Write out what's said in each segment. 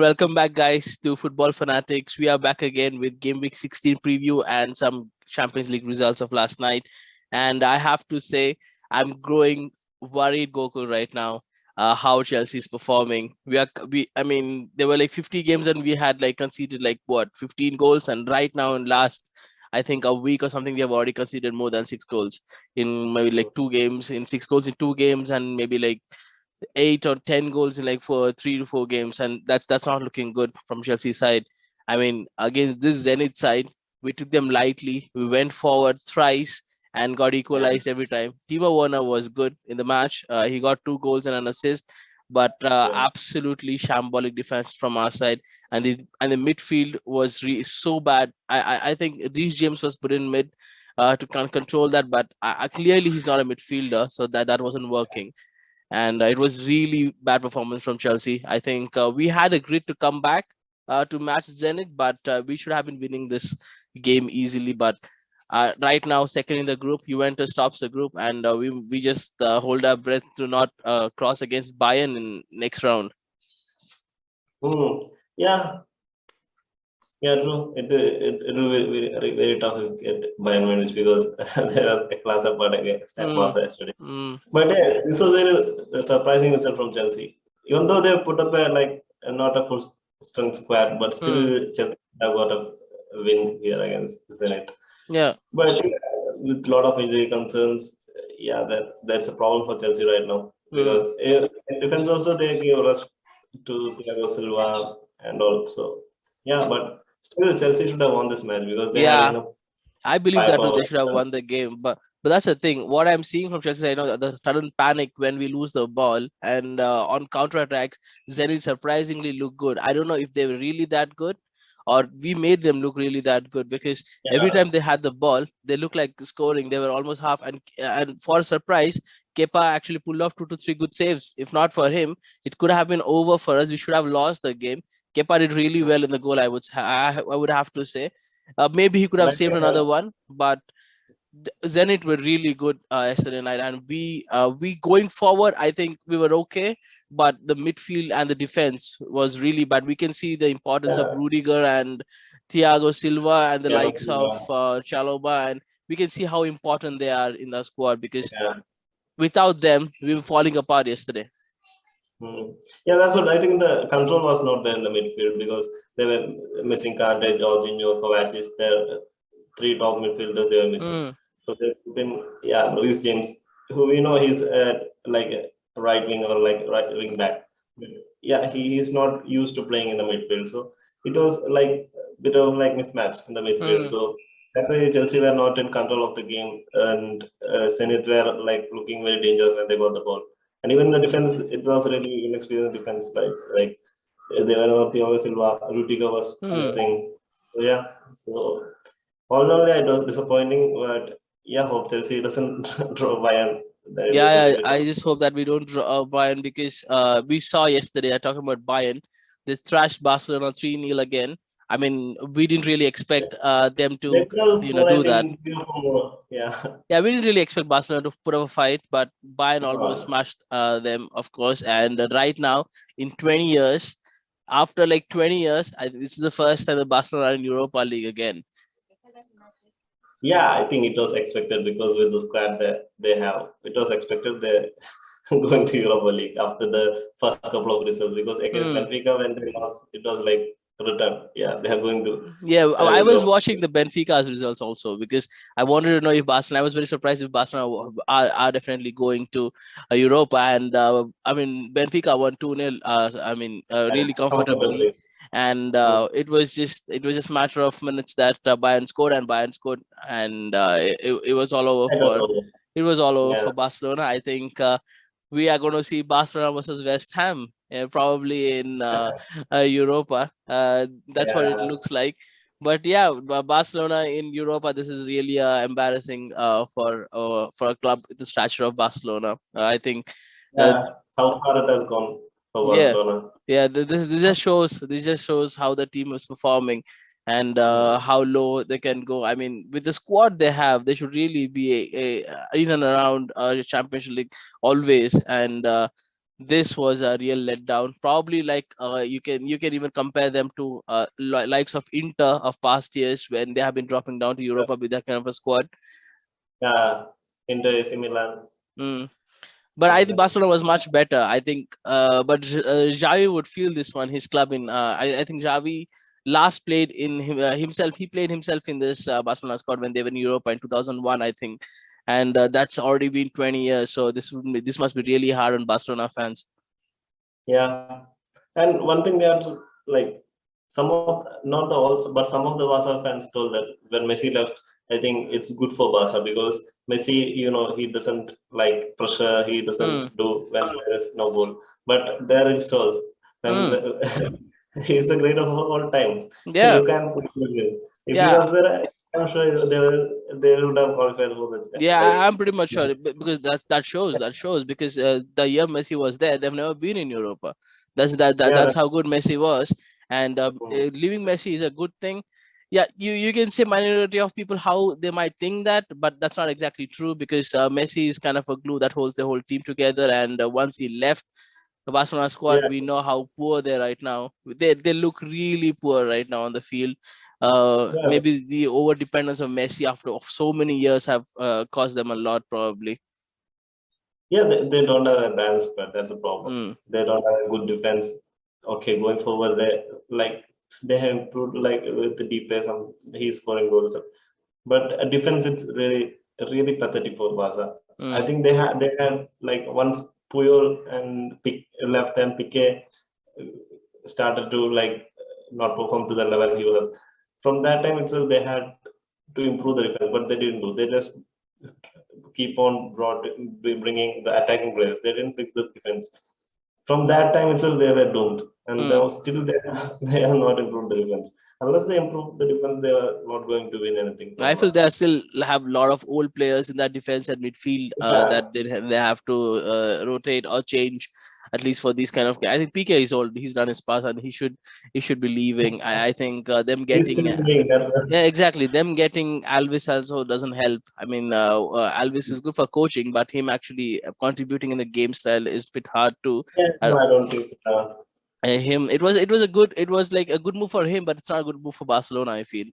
welcome back, guys, to Football Fanatics. We are back again with Game Week 16 preview and some Champions League results of last night. And I have to say, I'm growing worried, Gokul, right now. How Chelsea's performing. I mean, there were like 50 games and we had like conceded like what 15 goals, and right now in last, I think a week or something, we have already conceded more than 6 goals in maybe like 2 games, in 6 goals in 2 games, and maybe like 8 or 10 goals in like 3 to 4 games, and that's not looking good from Chelsea side. I mean, against this Zenit side, we took them lightly. We went forward thrice and got Yeah, equalized every time. Timo Werner was good in the match. He got 2 goals and an assist, but yeah. absolutely shambolic defense from our side, and the midfield was so bad. I think Reece James was put in mid to control that, but clearly he's not a midfielder, so that wasn't working, and it was really bad performance from Chelsea. I think we had a grit to come back to match Zenit, but we should have been winning this game easily. But right now, second in the group, Juventus tops the group, and we just hold our breath to not cross against Bayern in next round. Yeah, yeah, true. It will be very tough to get Bayern Munich because there was a class apart against Mm, Barca yesterday. mm, But yeah, this was very surprising result from Chelsea. Even though they put up a not a full strength squad, but still mm. Chelsea have got a win here against Zenit. Yeah, But with a lot of injury concerns, yeah, that's a problem for Chelsea right now because mm. in defense also they give rest to Thiago Silva and also yeah, but still Chelsea should have won this match because they had Yeah. enough I believe that too. firepower. They should have won the game, but that's the thing. What I'm seeing from Chelsea, I know that the sudden panic when we lose the ball, and on counter attacks, Zenit surprisingly look good. I don't know if they were really that good, or we made them look really that good, because every Yeah, time they had the ball, they looked like scoring. They were almost half, and for a surprise, Kepa actually pulled off 2 to 3 good saves. If not for him, it could have been over for us. We should have lost the game. Kepa did really well in the goal. I would have to say. Maybe he could have like saved another one, but Zenit were really good yesterday night, and we going forward, I think we were okay, but the midfield and the defense was really bad. We can see the importance of yeah, Rudiger and Thiago Silva and the Thiago likes of Silva. Chalobah, and we can see how important they are in the squad, because Yeah. without them, we were falling apart yesterday. Yeah, that's what I think. The control was not there in the midfield because they were missing Kante, Jorginho, Kovacic. Their three top midfielders they were missing. Mm, So they put in Reece James, who we know he's like a right wing or like right wing back. But yeah, he is not used to playing in the midfield. So it was like a bit of like mismatch in the midfield. mm. So that's why Chelsea were not in control of the game, and Zenit were like looking very dangerous when they got the ball. And even the defense, it was really inexperienced defense, right? Like they were not Thiago Silva, Rudiger was Hmm. missing. So yeah, so all in all, yeah, it was disappointing, but yeah, hope Chelsea doesn't draw Bayern. Then it will be Yeah, really I tough. just hope that we don't draw Bayern, because we saw yesterday, talking about Bayern, they thrashed Barcelona 3-0 again. I mean, we didn't really expect them They to, could have scored, I do that. think, 3 or 4 more. Yeah. Yeah, we didn't really expect Barcelona to put up a fight, but Bayern almost Uh, smashed them, of course. And right now, in 20 years, after like 20 years, this is the first time the Barcelona are in Europa League again. yeah, I think it was expected because with the squad that they have, it was expected they're going to Europa League after the first couple of results because against Hmm. Benfica when they lost, it was like return. Yeah, they are going to Yeah, I was Europa. watching the Benfica's results also, because I wanted to know if Barcelona. I was very surprised if Barcelona are definitely going to Europa, and I mean Benfica won 2-0. I mean And really comfortably, comfortably. and Mm. it was just a matter of minutes that Bayern scored, and it was all over It was for over. Yeah. Barcelona. I think we are going to see Barcelona versus West Ham probably in Europa. That's what it Yeah. looks like. But yeah, Barcelona in Europa, this is really embarrassing for a club with the stature of Barcelona. I think, uh, Yeah. How far it has gone for yeah, Barcelona. yeah. This just shows how the team is performing, and Mm. how low they can go. I mean, with the squad they have, they should really be in and around Championship League always, and this was a real letdown. Probably like you can even compare them to likes of Inter of past years when they have been dropping down to Europa with that kind of a squad. Yeah, Inter AC Milan. Mm. But I think Barcelona was much better. I think, Xavi would feel this one. His club in, I think Xavi last played in himself. He played himself in this Barcelona squad when they were in Europa in 2001, I think, and that's already been 20 years. So this must be really hard on Barcelona fans. Yeah, and one thing they have to, like, some of, not the all, but some of the Barca fans told that when Messi left, I think it's good for Barca because Messi, he doesn't like pressure, he Hmm. doesn't do when there is no goal. But there it shows, and Hmm. he's the greatest of all time. Yeah. You can't put him in. If he was Yeah. there, I'm sure they would have qualified for the Yeah, like. I'm pretty much sure because that shows because the year Messi was there, they've never been in Europa. That's Yeah, how good Messi was, and leaving Messi is a good thing. Yeah, you can say minority of people how they might think that, but that's not exactly true because Messi is kind of a glue that holds the whole team together. And once he left the Barcelona squad, yeah, we know how poor they're right now. They look really poor right now on the field. yeah. Maybe the over dependence of Messi after of so many years have cost them a lot, probably. Yeah, they don't have a balance, but that's a problem. Mm, They don't have a good defense. Okay, going forward, they have improved like with the deep play. He's scoring goals, but a defense it's really pathetic for Barca. I mm, think they had like once Puyol and left and Piqué started to like not perform to the level he was. From that time itself, they had to improve the defense, but they didn't do. They just keep on bringing the attacking players. They didn't fix the defense. From that time itself, they were doomed, and mm. now still they are not improved the defense. Unless they improve the defense, they are not going to win anything I from feel now. they still have a lot of old players in that defense and midfield Yeah, that they have to rotate or change at least for these kind of. I think PK is old. He's done his part and he should be leaving. I think them he's getting. still playing. Yeah, exactly. Them getting Alvis also doesn't help. I mean, Alvis is good for coaching, but him actually contributing in the game style is a bit hard to. Yeah, Uh, no, I don't think so. him, it was like a good move for him, but it's not a good move for Barcelona, I feel.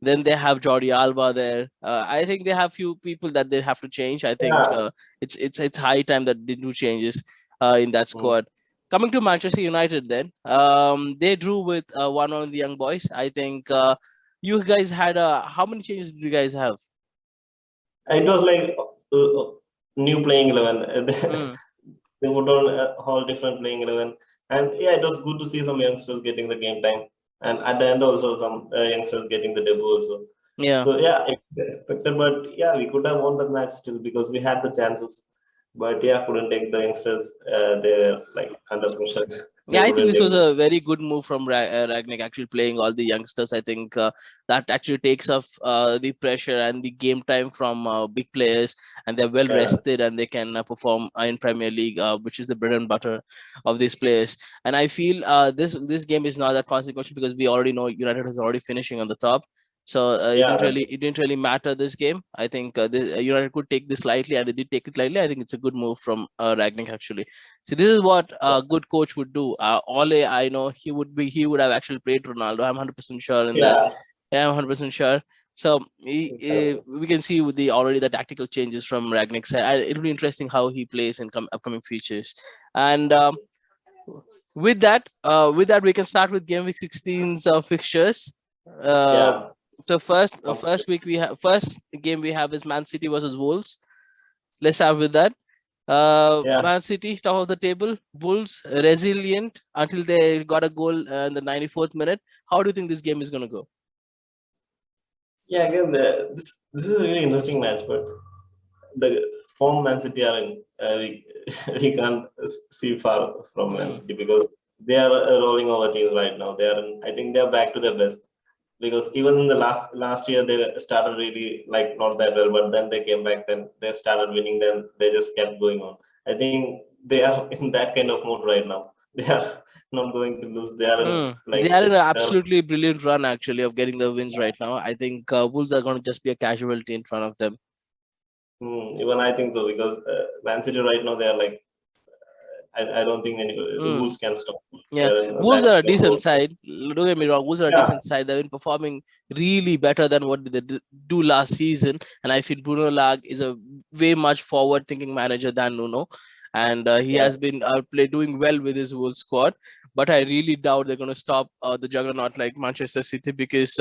Then they have Jordi Alba there. I think they have few people that they have to change. I think Yeah. it's high time that they do changes in that Mm. squad. Coming to Manchester United, then they drew with one of the young boys. I think you guys had how many changes did you guys have? It was like new playing 11. Mm, They put on a whole different playing 11. And yeah, it was good to see some youngsters getting the game time. And at the end, also, some youngsters getting the debut also. yeah. So yeah, it's expected, but yeah, we could have won the match still because we had the chances. But yeah, couldn't take the youngsters. They were like under pressure. Yeah, They I think couldn't this take was the. a very good move from Ragnick actually playing all the youngsters. I think that actually takes off the pressure and the game time from big players, and they're well Yeah, rested and they can perform in Premier League, which is the bread and butter of these players. And I feel this game is not that consequential because we already know United is already finishing on the top. So yeah, it didn't really matter this game. I think United could take this lightly, and they did take it lightly. I think it's a good move from Ragnick actually. So this is what a good coach would do. Ole, I know he would have actually played Ronaldo. I'm 100% sure in that. yeah. Yeah, I'm 100% sure. So we can see with the already the tactical changes from Ragnick's side. It'll be interesting how he plays in upcoming futures. And with that, we can start with game week 16's fixtures. Uh, Yeah. so first, Okay. first game we have is Man City versus Wolves. Let's start with that. Yeah. Man City, top of the table. Wolves, resilient until they got a goal in the 94th minute. How do you think this game is going to go? Yeah, again, this is a really interesting match, but the form Man City are in, we can't see far from Man Mm, City because they are rolling over teams right now. I think they are back to their best because even in the last year they started really like not that well, but then they came back. Then they started winning. Then they just kept going on. I think they are in that kind of mode right now. They are not going to lose. They are in They like are in an they're absolutely brilliant run, actually, of getting the wins right now. I think Wolves are going to just be a casualty in front of them. even I think so because Man City right now they are like I don't think the Wolves can stop. Yeah, Wolves are a decent side. Don't get me wrong. Wolves are a decent side. They've been performing really better than what they do last season. And I feel Bruno Lage is a way much forward-thinking manager than Nuno, and he has been doing well with his Wolves squad. But I really doubt they're going to stop the juggernaut like Manchester City, because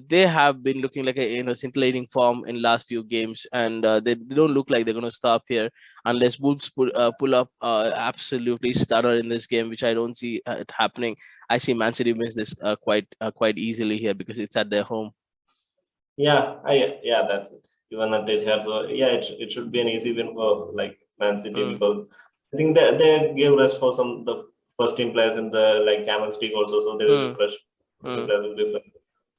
they have been looking like a scintillating form in last few games, and they don't look like they're going to stop here unless Wolves pull up absolutely stutter in this game, which I don't see it happening. I see Man City wins this quite easily here because it's at their home. That's it. Even at it here, so it should be an easy win for like Man City, because I think they gave rest for the first team players in the like Champions League also, so they will be fresh.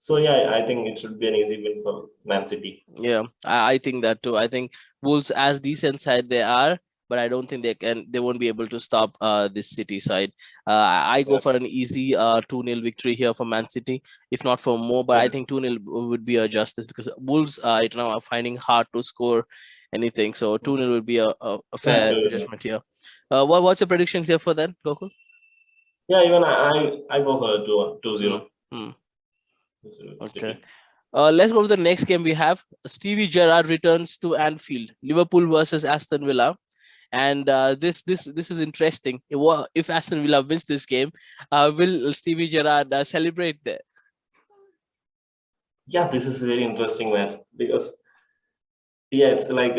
So I think it should be an easy win for Man City. Yeah, I think that too. I think Wolves, as decent side they are, but I don't think they won't be able to stop this City side. I go for an easy 2-0 victory here for Man City, if not for more, but I think 2-0 would be a justice, because Wolves right now are finding hard to score anything. So 2-0 would be a fair judgment here. What's your predictions here for that, Gokul? Yeah, even I go for 2-0. Okay. Let's go to the next game. We have Steven Gerrard returns to Anfield, Liverpool versus Aston Villa, and this is interesting. If Aston Villa wins this game, will Steven Gerrard celebrate there? Yeah, this is a very interesting match, because it's like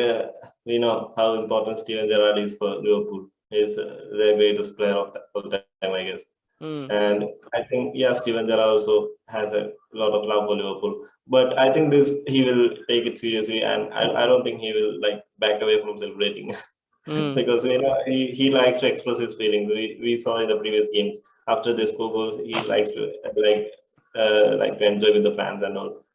we know how important Steven Gerrard is for Liverpool. He's the greatest player of all time, I guess. And I think Steven Gerrard also has a lot of love for Liverpool, but I think he will take it seriously, and I don't think he will like back away from celebrating. Because he likes to express his feelings. We saw in the previous games, after they score goals, he likes to to enjoy with the fans and all.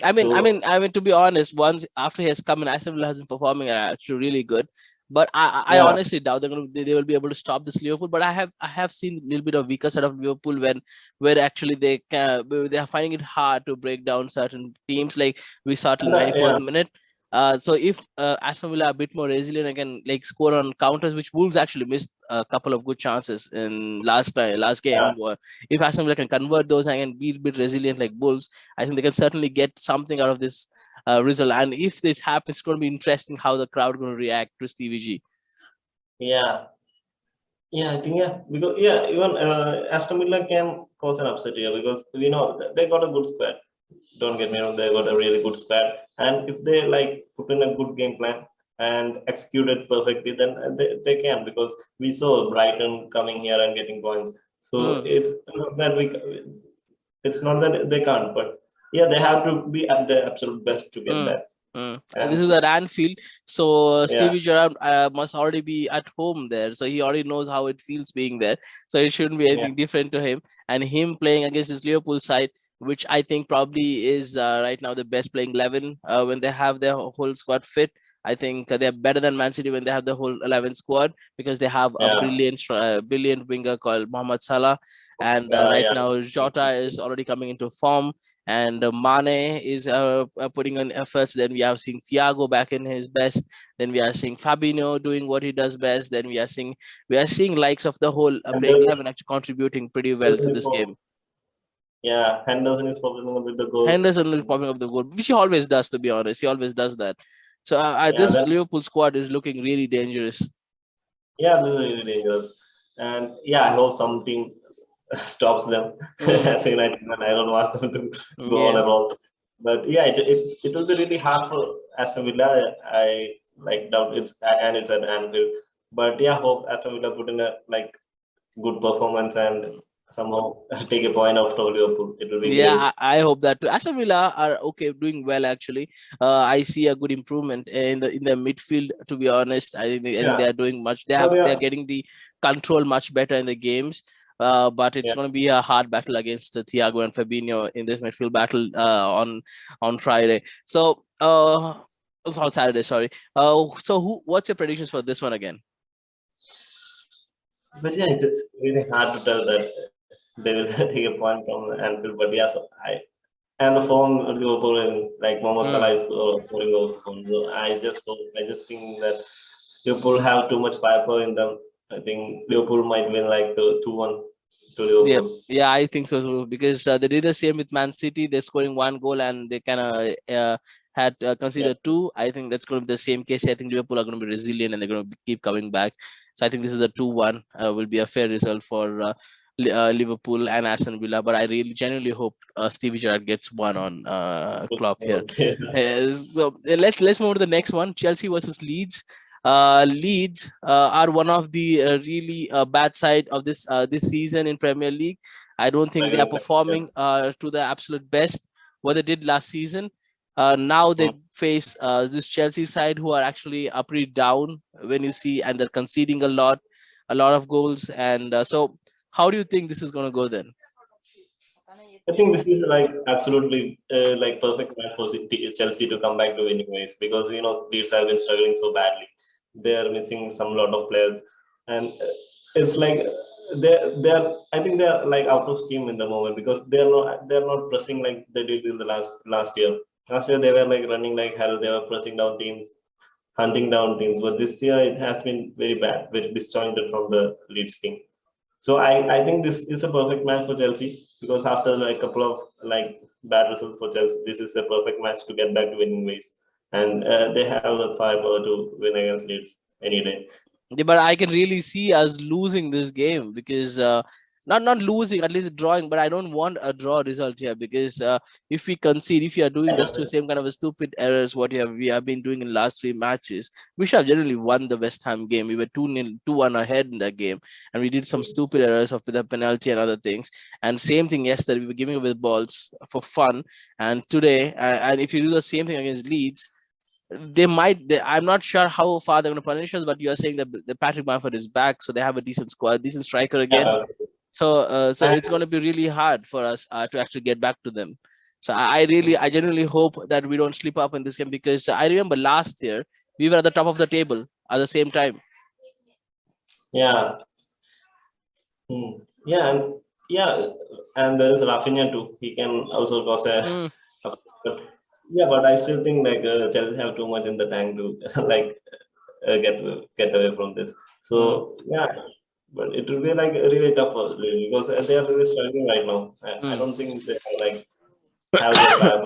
I mean, to be honest, once after he has come in, Aston Villa has been performing actually really good. But I honestly doubt they will be able to stop this Liverpool. But I have seen a little bit of weaker side of Liverpool where actually they are finding it hard to break down certain teams. Like we saw till 94th minute. So if Aston Villa are a bit more resilient and can like score on counters, which Wolves actually missed a couple of good chances in last game. If Aston Villa can convert those and can be a bit resilient like Wolves, I think they can certainly get something out of this result. And if this happens, it's going to be interesting how the crowd going to react to Stevie G. I think because even Aston Villa can cause an upset here, because we know they got a good squad. Don't get me wrong, they got a really good squad, and if they like put in a good game plan and execute it perfectly, then they can, because we saw Brighton coming here and getting points. So it's not that they can't, but they have to be at their absolute best to get that. And this is at Anfield, so Stevie Gerrard must already be at home there, so he already knows how it feels being there. So it shouldn't be anything different to him. And him playing against this Liverpool side, which I think probably is right now the best playing 11 when they have their whole squad fit. I think they're better than Man City when they have the whole 11 squad, because they have a brilliant winger called Mohamed Salah, and right now Jota is already coming into form, and Mane is putting in efforts. Then we are seeing Thiago back in his best. Then we are seeing Fabinho doing what he does best. Then we are seeing likes of the whole playing 11 actually contributing pretty well to this game. Yeah, Henderson is popping up with the goal. Henderson is popping up the goal, which he always does, to be honest. He always does that. So this Liverpool squad is looking really dangerous. Yeah, this is really dangerous. And I hope some team stops them. As United, I don't want them to go on a roll. But it will be really hard for Aston Villa. I doubt it's at Anfield. But hope Aston Villa put in a good performance and somehow take a point out of Liverpool. It will be great. I hope that too. Aston Villa are doing well actually. I see a good improvement in the midfield. To be honest, I think they are doing much. They are getting the control much better in the games. But it's going to be a hard battle against Thiago and Fabinho in this midfield battle on Friday. So on Saturday, sorry. So what's your predictions for this one again? But it's really hard to tell that they will take a point from Anfield. But and the form of Liverpool and Mohamed Salah is scoring those goals. So I just think that Liverpool have too much firepower in them. I think Liverpool might win like 2-1 to Yeah, Liverpool. yeah, I think so, because they did the same with Man City. They're scoring one goal and they kind of had Yeah. considered two. I think that's going to be the same case. I think Liverpool are going to be resilient and they're going to keep coming back. So I think this is a 2-1 will be a fair result for Liverpool and Aston Villa. But I really genuinely hope Stevie Gerrard gets one on Klopp here. Let's move to the next one. Chelsea versus Leeds. Leeds are one of the really bad side of this season in Premier League. I don't think they are performing to the absolute best what they did last season. Now they face this Chelsea side who are actually pretty down when you see, and they're conceding a lot of goals. And so, how do you think this is going to go then? I think this is like absolutely like perfect match for Chelsea to come back to winning ways, because Leeds have been struggling so badly. They are missing some lot of players, and it's like they're I think they're like out of steam in the moment, because they're not pressing like they did in the last year. Last year they were like running like hell. They were pressing down teams, hunting down teams. But this year it has been very bad, very disjointed from the Leeds team. So I think this is a perfect match for Chelsea, because after like a couple of like bad results for Chelsea, this is a perfect match to get back to winning ways, and they have the firepower to win against Leeds any day. Yeah, but I can really see us losing this game because not losing, at least drawing. But I don't want a draw result here because if we concede, if you are doing the same kind of a stupid errors what we have been doing in last three matches, we should have generally won the West Ham game. We were 2-0, 2-1 ahead in that game, and we did some stupid errors of the penalty and other things. And same thing yesterday, we were giving away balls for fun. And today, and if you do the same thing against Leeds, I'm not sure how far they're going to punish us, but you are saying that the Patrick Bamford is back, so they have a decent squad, decent striker again. Yeah, So it's going to be really hard for us to actually get back to them. So I genuinely hope that we don't slip up in this game, because I remember last year we were at the top of the table at the same time. yeah, yeah, and there is Rafinha too. He can also cause a. But, yeah, but I still think like Chelsea have too much in the tank to like get away from this. So yeah, but it will be like really tough for Liverpool, because they are really struggling right now. I don't think they have have the power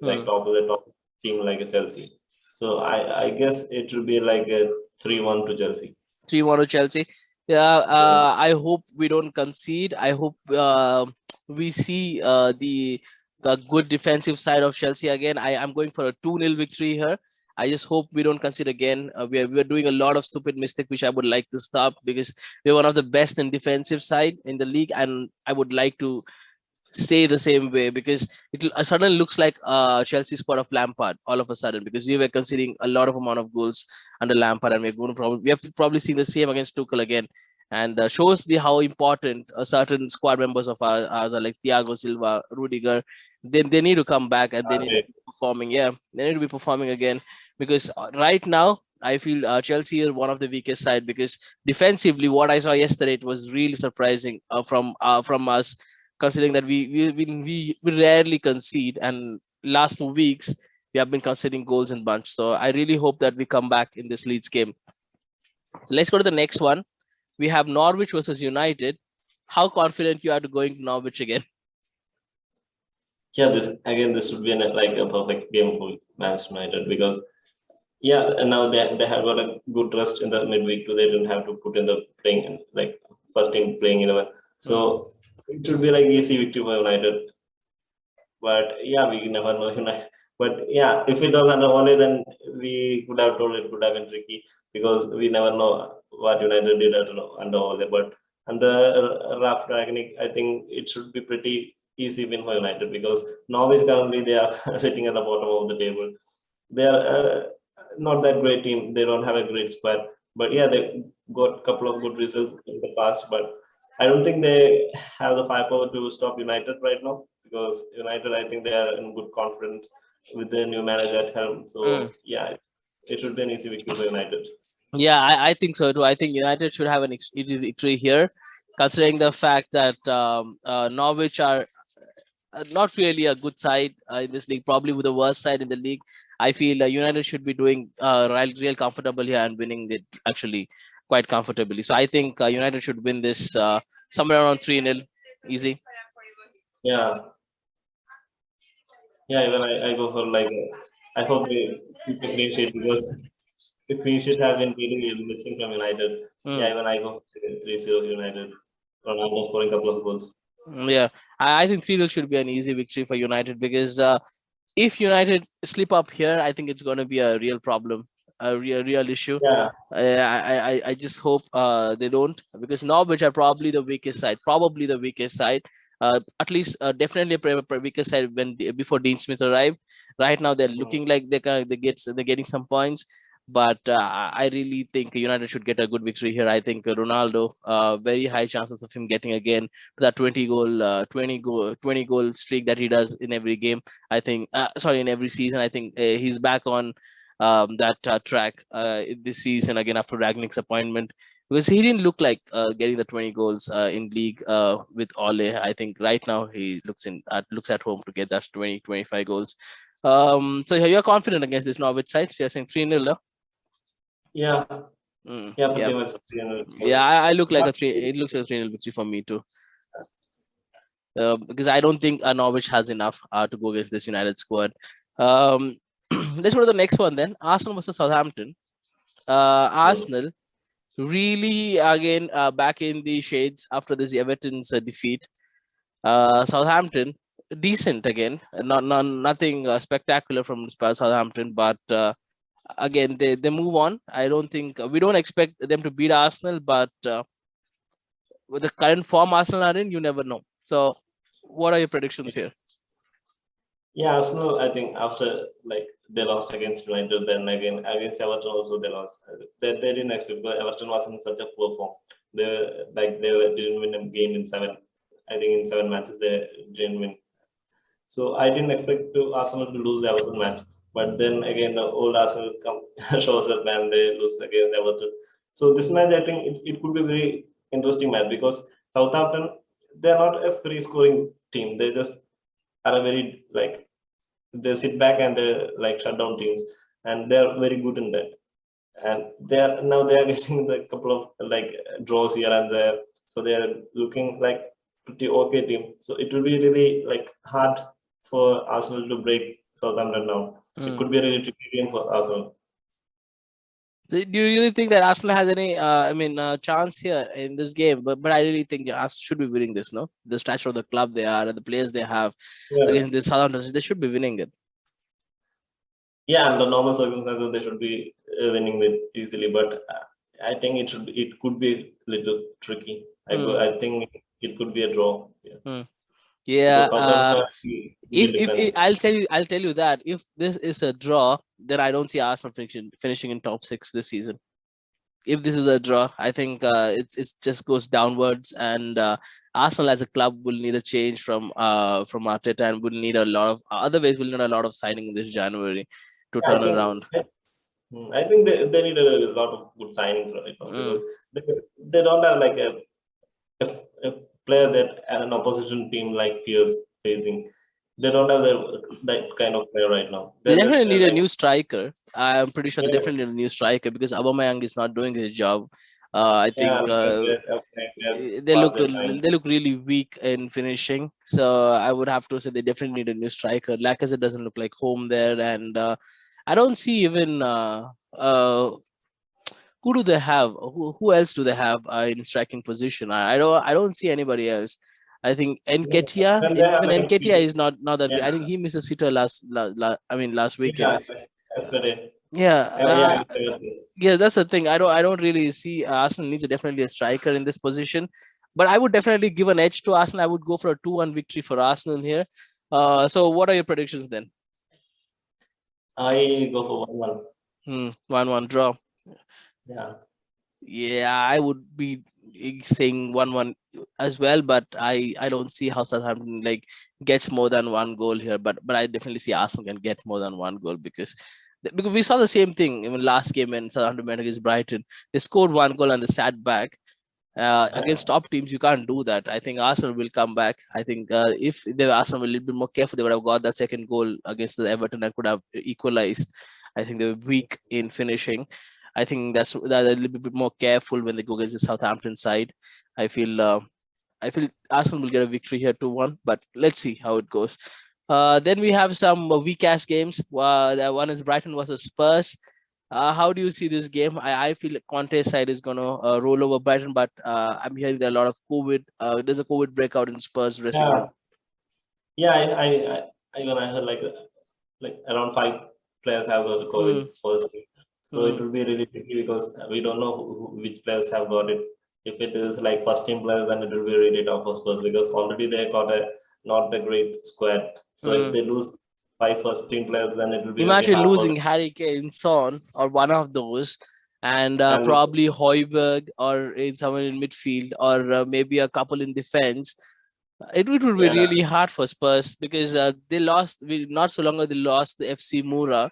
like top of the top team like a Chelsea. So I guess it will be like a 3-1 to Chelsea. 3-1 to Chelsea. Yeah, Yeah. I hope we don't concede. I hope we see the good defensive side of Chelsea again. I'm going for a 2-0 victory here. I just hope we don't concede again. We are doing a lot of stupid mistakes, which I would like to stop, because we're one of the best in defensive side in the league, and I would like to stay the same way, because it suddenly looks like Chelsea squad of Lampard all of a sudden, because we were conceding a lot of amount of goals under Lampard, and we have to probably see the same against Tuchel again, and shows the how important certain squad members of ours are, like Thiago Silva, Rudiger. They need to come back, and they need to Okay. be performing. Yeah, they need to be performing again, because right now I feel Chelsea are one of the weakest side, because defensively, what I saw yesterday, it was really surprising from us, considering that we rarely concede, and last 2 weeks we have been conceding goals in bunch. So I really hope that we come back in this Leeds game. So let's go to the next one. We have Norwich versus United. How confident you are to going to Norwich again? Yeah, this would be like a perfect game for Manchester United, because yeah, and now they have got a good rest in the midweek too. They didn't have to put in the playing like first team playing 11. So it should be like easy victory for United. But yeah, we never know United. But yeah, if it was under Ole, then we could have told it could have been tricky, because we never know what United did under Ole. But under Ralph Ragnick, I think it should be pretty easy win for United, because Norwich currently they are sitting at the bottom of the table. They are not that great team. They don't have a great squad, but yeah, they got a couple of good results in the past. But I don't think they have the firepower to stop United right now, because United, I think they are in good confidence with the new manager at helm. So yeah, it should be an easy victory for United. Yeah, I think so too. I think United should have an easy victory here, considering the fact that Norwich are not really a good side in this league, probably with the worst side in the league. I feel United should be doing real comfortable here and winning it actually quite comfortably. So I think United should win this somewhere around 3-0, easy. Yeah, yeah. Even I go for like I hope they keep a clean sheet because the clean sheet has been really missing from United. Hmm. Yeah, even I go 3-0 United. Ronaldo scoring a couple of goals. Yeah, I think 3-0 should be an easy victory for United because if United slip up here, I think it's going to be a real problem, a real issue. Yeah, I just hope they don't, because Norwich are probably the weakest side, at least definitely a weakest side before Dean Smith arrived. Right now they're mm, looking like they're getting some points, but I really think United should get a good victory here. I think Ronaldo, very high chances of him getting again to that 20 goal streak that he does in every game. I think, sorry, in every season. I think he's back on that track this season again after Ragnick's appointment, because he didn't look like getting the 20 goals in league with Ole. I think right now he looks at home to get that 20-25 goals. So you're confident against this Norwich side. So you're saying 3-0. yeah, Mm, yeah. yeah, Pretty much 300 yeah. goals. I look like But a three. It looks like a 3-0 victory for me too. Because I don't think Norwich has enough to go against this United squad. Um, let's go to the next one then. Arsenal versus Southampton. mm, Arsenal really again back in the shades after this Everton's defeat. Southampton decent again, nothing spectacular from Southampton, but again they move on. I don't think we don't expect them to beat Arsenal, but with the current form Arsenal are in, you never know. So, what are your predictions here? yeah, Arsenal. I think after like they lost against United, then again against Everton also they lost. They didn't expect because Everton was in such a poor form. Didn't win a game in seven. I think in 7 matches they didn't win. So I didn't expect to Arsenal to lose the Everton match. But then again, the old Arsenal shows up and they lose against Everton. So this match, I think it could be a very interesting match because Southampton, they're not a free scoring team. They just are a very like they sit back and they like shut down teams, and they're very good in that. And they are getting a couple of like draws here and there, so they're looking like pretty okay team. So it will be really like hard for Arsenal to break Southampton now. It Hmm. could be a really tricky game for Arsenal. So do you really think that Arsenal has any, chance here in this game? But I really think Arsenal should be winning this. No, the stature of the club they are and the players they have Yeah, against the Southampton, they should be winning it. yeah. Under normal circumstances, they should be winning it easily, but I think it could be a little tricky. Hmm. I think it could be a draw. Yeah. Hmm. Yeah. Because Southampton are really defense. I'll tell you that if this is a draw, then I don't see Arsenal finishing in top six this season. If this is a draw, I think it's just goes downwards, and Arsenal as a club will need a change from Arteta, and will need a lot of otherwise will need a lot of signing this January to Yeah, I turn think around. I think they need a lot of good signings right now Mm. because they don't have like a player that an opposition team like fears facing. They don't have that kind of player right now. They They're just definitely need a like new striker. I'm pretty sure they yeah, definitely need a new striker because Aubameyang is not doing his job. I yeah, think they past look their time. really weak in finishing. So I would have to say they definitely need a new striker. Lacazette doesn't look like home there, and I don't see even who do they have? Who else do they have in striking position? I don't see anybody else. I think Nketiah, Then they have even like a Nketiah fix. is not that Yeah, great. I think he missed a sitter last weekend. yeah, yesterday. Yeah, Yeah, yesterday. yeah, that's the thing. I don't really see Arsenal needs definitely a striker in this position, but I would definitely give an edge to Arsenal. I would go for a 2-1 victory for Arsenal here. So what are your predictions then? I go for 1-1. 1-1 draw. Yeah, Yeah, I would be saying 1-1 as well, but I don't see how Southampton like gets more than one goal here. But I definitely see Arsenal can get more than one goal because we saw the same thing even last game when Southampton went against Brighton. They scored one goal and they sat back. Against top teams, you can't do that. I think Arsenal will come back. I think if they were Arsenal were a little bit more careful, they would have got that second goal against the Everton and could have equalized. I think they were weak in finishing. I think that's a little bit more careful when they go against the Southampton side. I feel I feel Arsenal will get a victory here 2-1, but let's see how it goes. Then we have some weak ass games. That one is Brighton versus Spurs. How do you see this game? I feel Conte's side is going to roll over Brighton, but I'm hearing there are a lot of COVID. There's a COVID breakout in Spurs dressing Yeah, room. yeah. Even I heard like around 5 players have got the COVID Mm, positive. So it mm, will be really tricky because we don't know which players have got it. If it is like first team players, then it will be really tough for Spurs because already they got a not a great squad. So if mm. they lose 5 first team players, then it will be really Imagine hard for losing them. Harry Kane, Son, or one of those, and And probably Hoiberg or in someone in midfield, or maybe a couple in defense. It would be yeah, really hard for Spurs because they lost. Not so long ago, they lost the FC Mura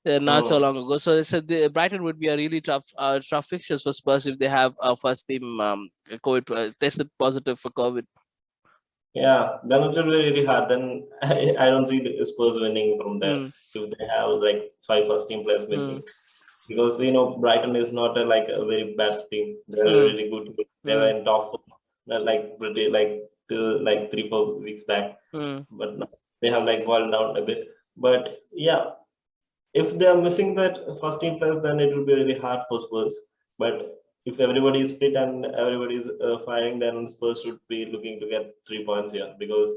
not so mm, long ago. So, the Brighton would be a really tough fixtures for Spurs if they have a first team COVID tested positive for COVID. yeah, then it will be really hard. Then I don't see the Spurs winning from there Mm, if they have like 5 first team players mm, missing. Because we know Brighton is not like a very bad team. They're a mm, really good team. They were mm, in top four, like pretty like till like 3 4 weeks back, mm. but now they have like fallen down a bit. But yeah, if they are missing that first team players, then it will be really hard for Spurs. But if everybody is fit and everybody is firing, then Spurs should be looking to get 3 points here because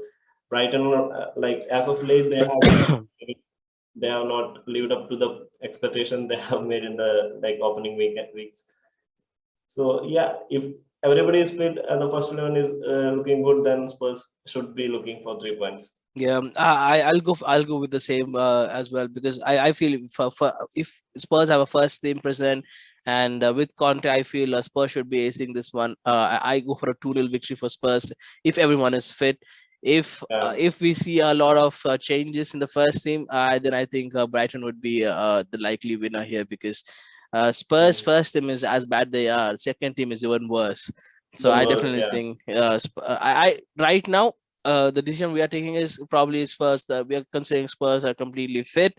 Brighton, like as of late, they have not lived up to the expectation they have made in the like opening weeks. So yeah, if everybody is fit and the first 11 is looking good, then Spurs should be looking for 3 points. Yeah, I'll go with the same as well because I feel if Spurs have a first team present and with Conte, I feel Spurs should be acing this one. I go for a 2-0 victory for Spurs if everyone is fit. Yeah. If we see a lot of changes in the first team, then I think Brighton would be the likely winner here because Spurs Mm. first team is as bad they are. Second team is even worse. So Even I worse, definitely yeah. think I right now the decision we are taking is probably Spurs. That we are considering Spurs are completely fit.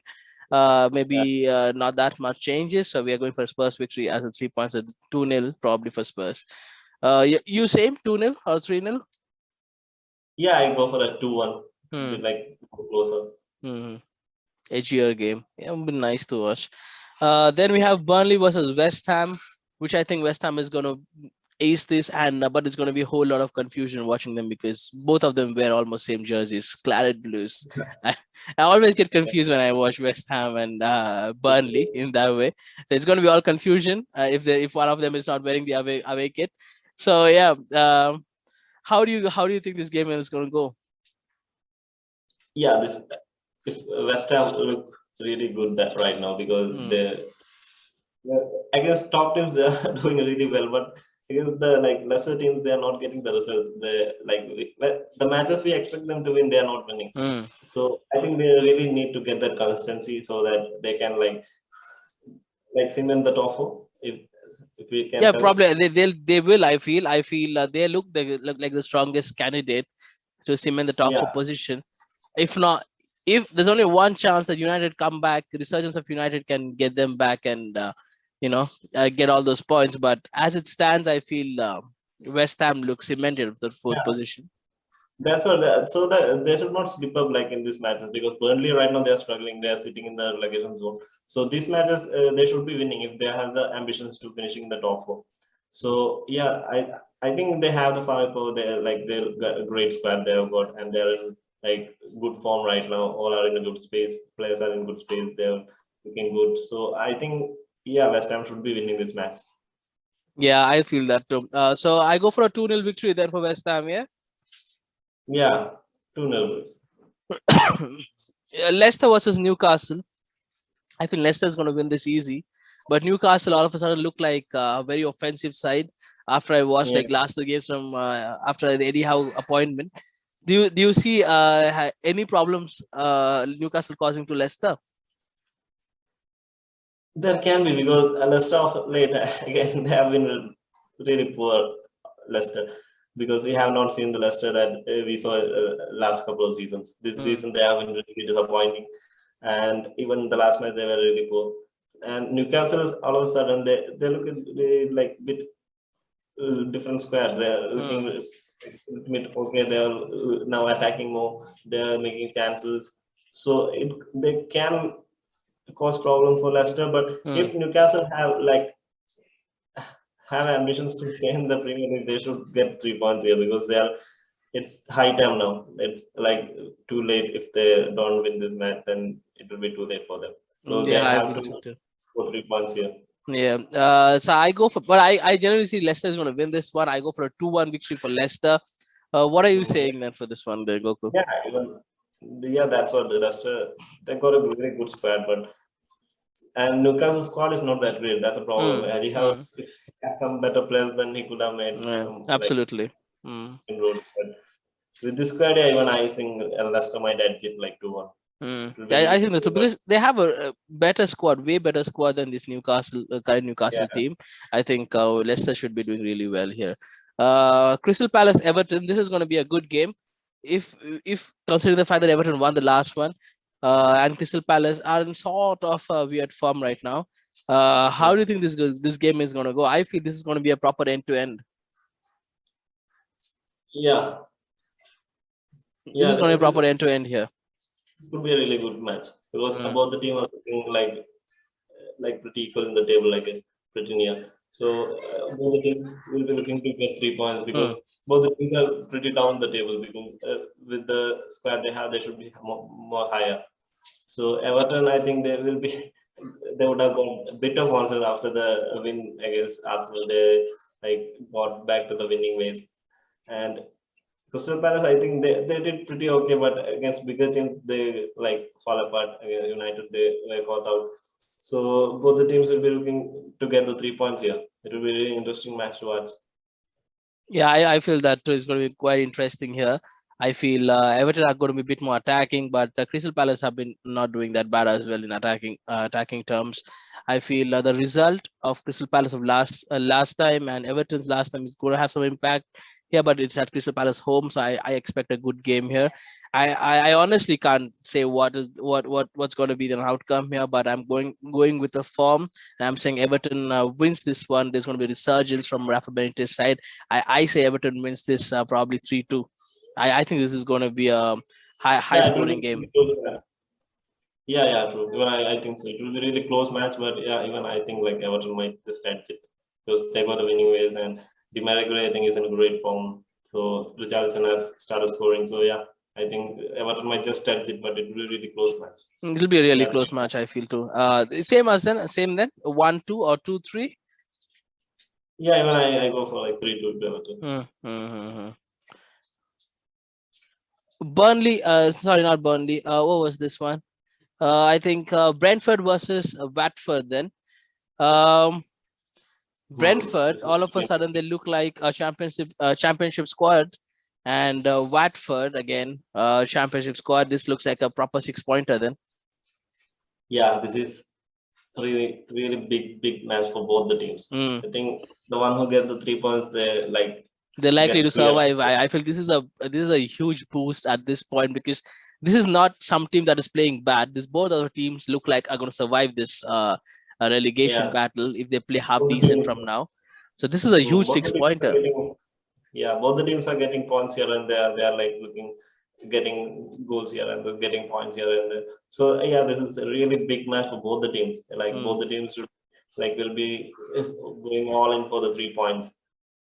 Yeah. Maybe not that much changes. So we are going for Spurs victory as a 3 points, so 2-0 probably for Spurs. You same 2-0 or 3-0? Yeah, I go for a 2-1. Be Hmm. like closer. Hmm. Edgier game. Yeah, it would be nice to watch. Then we have Burnley versus West Ham, which I think West Ham is going to ace this, and but it's going to be a whole lot of confusion watching them because both of them wear almost same jerseys, claret blues. I always get confused when I watch West Ham and Burnley in that way. So it's going to be all confusion if one of them is not wearing the away kit. So yeah, how do you think this game is going to go? Yeah, this if West Ham look really good that right now because Hmm. they I guess top teams they are doing really well, but against the like lesser teams they are not getting the results. They like the matches we expect them to win, they are not winning. Hmm. So I think they really need to get that consistency so that they can like cement the top four if we can Yeah, tell. probably they will. I feel they look like the strongest candidate to cement the top four Yeah, position. If not, if there's only one chance that United come back, the resurgence of United can get them back and you know get all those points. But as it stands, I feel West Ham looks cemented with the fourth yeah. position. That's what. So that they should not slip up like in these matches because Burnley right now they are struggling. They are sitting in the relegation zone. So these matches they should be winning if they have the ambitions to finishing the top four. So yeah, I think they have the firepower. They're like they're got a great squad they have got, and they're in like good form right now. All are in a good space. Players are in good space. They're looking good. So I think yeah, West Ham should be winning this match. Yeah, I feel that too. So I go for a 2-0 victory then for West Ham. Yeah. Yeah, 2-0. Yeah, Leicester versus Newcastle. I feel Leicester is going to win this easy, but Newcastle all of a sudden look like a very offensive side after I watched Yeah. like last two games from after the Eddie Howe appointment. Do you see any problems Newcastle causing to Leicester? There can be because Leicester of late again they have been really poor Leicester, because we have not seen the Leicester that we saw last couple of seasons. This season they have been really disappointing, and even the last match they were really poor. And Newcastle, all of a sudden, they look like bit different square. They're looking okay. They're now attacking more. They're making chances, so they can cause problem for Leicester. But if Newcastle have ambitions to stay in the Premier League, they should get 3 points here because it's high time now. It's like too late. If they don't win this match, then it will be too late for them. So they Yeah, I have to believe so too. score 3 points here. Yeah. So I go for, but I generally see Leicester is going to win this one. I go for a 2-1 victory for Leicester. What are you saying then for this one, there, Goku? Yeah, that's what the Leicester. They got a very good squad, and Newcastle's squad is not that great. That's a problem. And he if he had some better players, then he could have made some absolutely inroads. But with this squad, even I think Leicester might edge it like 2-1. I think that's true because they have a better squad, way better squad than this current Newcastle team. I think Leicester should be doing really well here. Crystal Palace Everton. This is going to be a good game. If considering the fact that Everton won the last one, and Crystal Palace are in sort of a weird form right now. How do you think this game is going to go? I feel this is going to be a proper end-to-end. Yeah. This is going to be a proper end-to-end here. This could be a really good match because both the team are looking like pretty equal in the table, I guess, pretty near. So both the teams will be looking to get 3 points because both the teams are pretty down the table because with the squad they have, they should be more higher. So Everton, I think they would have got a bit of confidence after the win against Arsenal. They got back to the winning ways. And Crystal Palace, I think they did pretty okay, but against bigger teams, they fall apart. Against United, they were caught out. So both the teams will be looking to get the 3 points here. It will be a really interesting match to watch. Yeah, I feel that too is going to be quite interesting here. I feel Everton are going to be a bit more attacking, but Crystal Palace have been not doing that bad as well in attacking terms. I feel the result of Crystal Palace of last time and Everton's last time is going to have some impact here, but it's at Crystal Palace home, so I expect a good game here. I honestly can't say what's going to be the outcome here, but I'm going with the form. And I'm saying Everton wins this one. There's going to be a resurgence from Rafa Benitez's side. I say Everton wins this probably 3-2. I think this is going to be a high scoring game. Yeah, true. Even I think so. It will be a really close match, but yeah, even I think Everton might just edge it because they got the winning ways, and Demarai I think is in great form. So Richarlison has started scoring. So yeah, I think Everton might just edge it, but it will be a really close match. It will be a really close match, I feel too. Same then 1-2 or 2-3. Yeah, even I go for 3-2 Everton. Burnley, sorry, not Burnley. What was this one? I think Brentford versus Watford then. Brentford, all of a sudden they look like a championship squad, and Watford again, championship squad. This looks like a proper 6-pointer then. Yeah, this is really big match for both the teams. I think the one who gets the 3 points, they're likely to survive. I feel this is a huge boost at this point because this is not some team that is playing bad. Both other teams look like are going to survive this relegation battle if they play half decent from now. So this is a huge 6-pointer. Yeah, both the teams are getting points here and there. They are getting goals here and getting points here and there. So yeah, this is a really big match for both the teams. Both the teams will be going all in for the 3 points.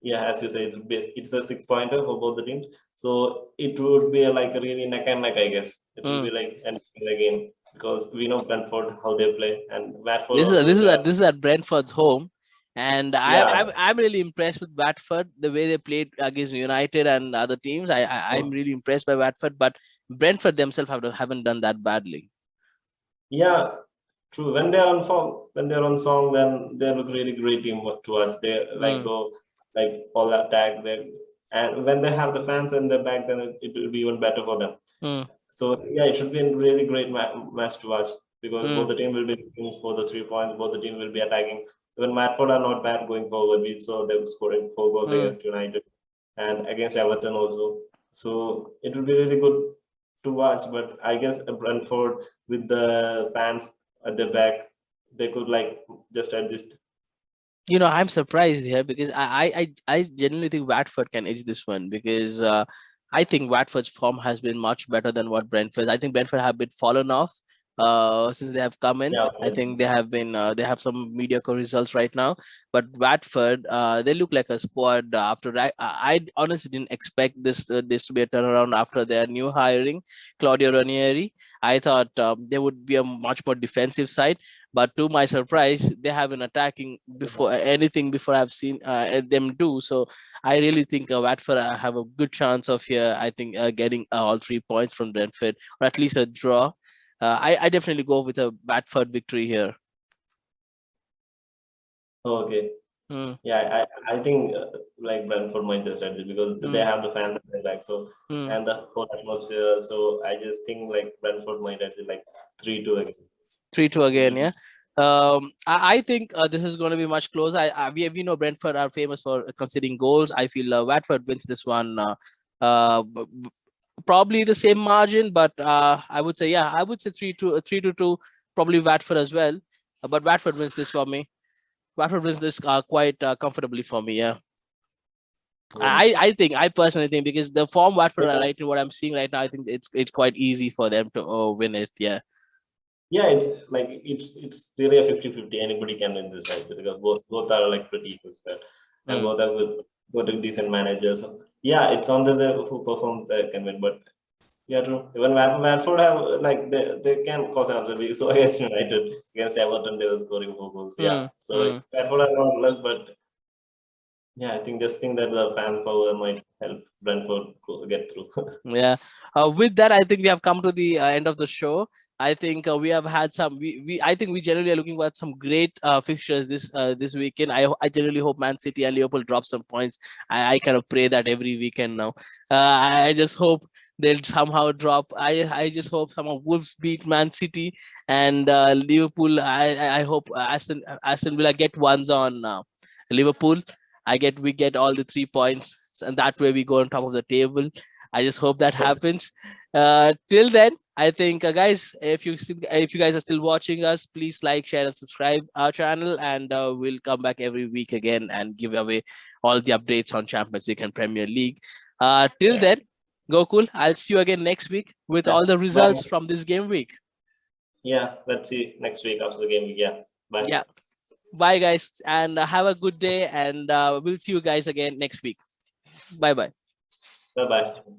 Yeah, as you say, it's a 6-pointer for both the teams. So it would be a really neck and neck, I guess. It will be ending the game because we know Brentford how they play, and Watford. This is at Brentford's home, and I'm really impressed with Watford the way they played against United and other teams. I'm really impressed by Watford, but Brentford themselves haven't done that badly. Yeah, true. When they're on form, when they're on song, then they look really great team to us. They go all attack there, and when they have the fans in their back, then it will be even better for them. So yeah, it should be a really great match to watch because both the team will be looking for the 3 points. Both the team will be attacking. even Watford are not bad going forward. We saw them scoring 4 goals against United and against Everton also. So it will be really good to watch. But I guess Brentford with the fans at the back, they could like just adjust. I'm surprised here because I genuinely think Watford can edge this one because I think Watford's form has been much better than what Brentford. I think Brentford have been fallen off since they have come in. Yeah, I think they have some mediocre results right now. But Watford, they look like a squad after I honestly didn't expect this to be a turnaround after their new hiring, Claudio Ranieri. I thought they would be a much more defensive side, but to my surprise, they have been attacking before anything before I've seen them do. So I really think Watford have a good chance of here. I think getting all 3 points from Brentford or at least a draw. I definitely go with a Watford victory here. okay. Mm, Yeah, I think like Brentford might just adjust because they mm, have the fans at their back, so mm. and the whole atmosphere. So I just think like Brentford might adjust like 3-2 again. 3-2 again, Mm. yeah. I think this is going to be much closer. We know Brentford are famous for conceding goals. I feel Watford wins this one. Probably the same margin, but I would say, yeah, I would say 3-2, probably Watford as well. But Watford wins this for me. Watford wins this quite comfortably for me. Yeah, Yeah. I personally think because the form Watford are Yeah, right, what I'm seeing right now, I think it's quite easy for them to win it. Yeah. yeah, it's like it's really a 50-50. Anybody can win this, right? Because both are like pretty equal, right? And Mm. both are with both are decent managers. So, yeah, it's on the who performs can win, but yeah, true. Even Watford have like they can cause an upset. We saw against United, against Everton, they were scoring 4 goals. Yeah, Mm. so it's Mm. Watford are not less, but yeah, I think just think that the fan power might help Brentford get through. Yeah. With that, I think we have come to the end of the show. I think we have had some. I think we generally are looking at some great fixtures this weekend. I generally hope Man City and Liverpool drop some points. I kind of pray that every weekend now. I just hope they'll somehow drop. I just hope some of Wolves beat Man City and Liverpool. I hope Aston Villa get ones on Liverpool. We get all the 3 points, and that way we go on top of the table. I just hope that happens. Till then, I think, guys, if you guys are still watching us, please like, share, and subscribe our channel, and we'll come back every week again and give away all the updates on Champions League and Premier League. Till then, go cool. I'll see you again next week with Yeah, all the bye. results from this game week. Yeah, let's see next week after the game. Yeah, bye. Yeah, bye, guys, and have a good day, and we'll see you guys again next week. Bye bye. Bye bye.